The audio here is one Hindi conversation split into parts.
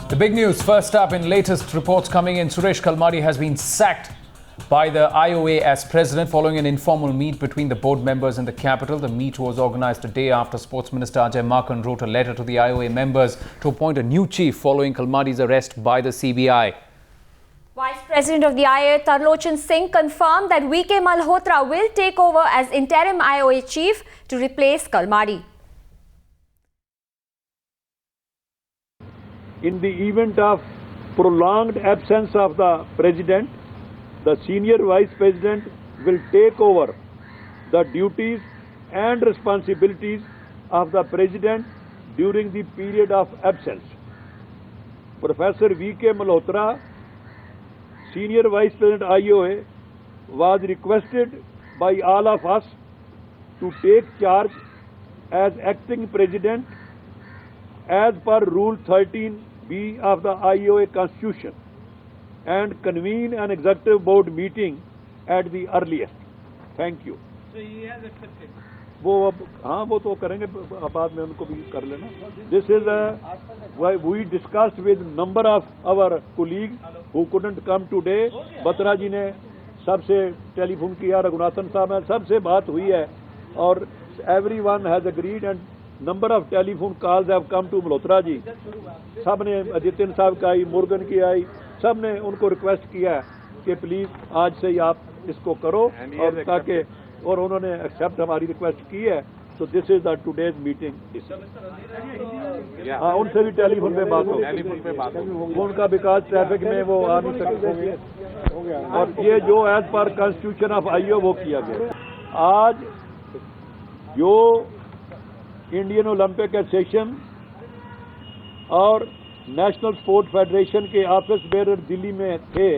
The big news first up in latest reports coming in. Suresh Kalmari has been sacked by the IOA as president following an informal meet between the board members in the capital. The meet was organized a day after Sports Minister Ajay Maken wrote a letter to the IOA members to appoint a new chief following Kalmari's arrest by the CBI. Vice President of the IOA Tarlochan Singh confirmed that VK Malhotra will take over as interim IOA chief to replace Kalmari. In the event of prolonged absence of the president, the senior vice president will take over the duties and responsibilities of the president during the period of absence. Professor VK Malhotra, senior vice president IOA, was requested by all of us to take charge as acting president as per Rule 13B of the IOA Constitution and convene an executive board meeting at the earliest. Thank you. So he has accepted. वो तो करेंगे बाद में उनको भी कर लेना. This is why we discussed with number of our colleagues who couldn't come today. Batra जी ने सबसे टेलीफोन किया, रघुनाथन साहब ने सबसे बात हुई है और everyone has agreed and number of telephone calls have come to Malhotra जी. सब ने जितिन साहब का आई, मुर्गन की आई, सब ने उनको रिक्वेस्ट किया कि प्लीज आज से ही आप इसको करो और ताकि और उन्होंने एक्सेप्ट हमारी रिक्वेस्ट की है. So this is the today's meeting. हाँ, उनसे भी टेलीफोन पे बात हो. उनका विकास ट्रैफिक में वो आ नहीं सकते और ये जो as per constitution of IO वो किया गया. आज जो इंडियन ओलंपिक एसोसिएशन और नेशनल स्पोर्ट फेडरेशन के ऑफिस बेरर दिल्ली में थे,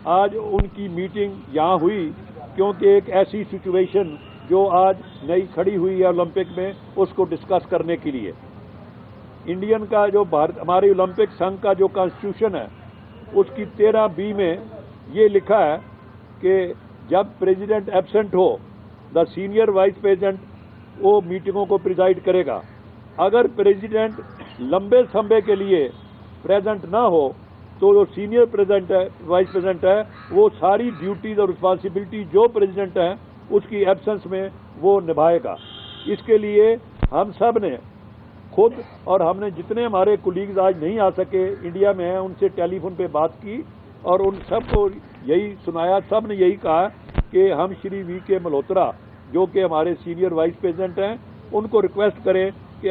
आज उनकी मीटिंग यहाँ हुई क्योंकि एक ऐसी सिचुएशन जो आज नई खड़ी हुई है ओलंपिक में, उसको डिस्कस करने के लिए. इंडियन का जो भारत हमारे ओलंपिक संघ का जो कॉन्स्टिट्यूशन है उसकी 13B में ये लिखा है कि जब प्रेसिडेंट एब्सेंट हो, द सीनियर वाइस प्रेसिडेंट वो मीटिंगों को प्रिजाइड करेगा. अगर प्रेसिडेंट लंबे समय के लिए प्रेजेंट ना हो तो जो सीनियर प्रेसिडेंट है, वाइस प्रेसिडेंट है, वो सारी ड्यूटीज और रिस्पॉन्सिबिलिटी जो प्रेसिडेंट है उसकी एब्सेंस में वो निभाएगा. इसके लिए हम सब ने खुद और हमने जितने हमारे कोलीग्स आज नहीं आ सके इंडिया में हैं, उनसे टेलीफोन पे बात की और उन सबको यही सुनाया. सब ने यही कहा कि हम श्री VK मल्होत्रा जो कि हमारे सीनियर वाइस प्रेसिडेंट हैं, उनको रिक्वेस्ट करें कि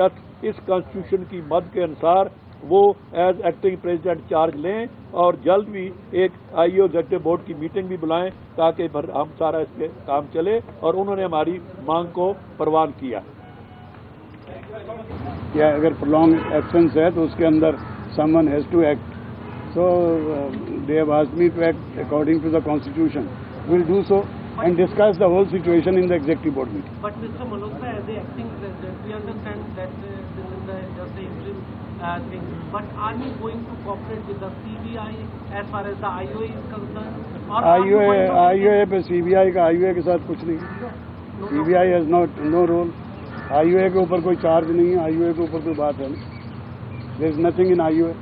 इस कॉन्स्टिट्यूशन की मद के अनुसार वो एज एक्टिंग प्रेसिडेंट चार्ज लें और जल्द भी एक आईओ एग्जीक्यूटिव बोर्ड की मीटिंग भी बुलाएं ताकि हम सारा इस पे काम चले. और उन्होंने हमारी मांग को परवान किया. या अगर प्रोलॉन्ग एब्सेंस है तो उसके अंदर someone has to act. So they have asked me to act according to the constitution. Will do so and discuss the whole situation in the executive board meeting. But Mr. Malhotra, as the acting president, we understand that this is just an interim thing. But are you going to cooperate with the CBI as far as the IOA is concerned? Or IOA पे CBI का IOA के साथ कुछ नहीं. CBI has no role. IOA के ऊपर कोई चार्ज नहीं है. IOA के ऊपर कोई बात है नहीं. There is nothing in IOA.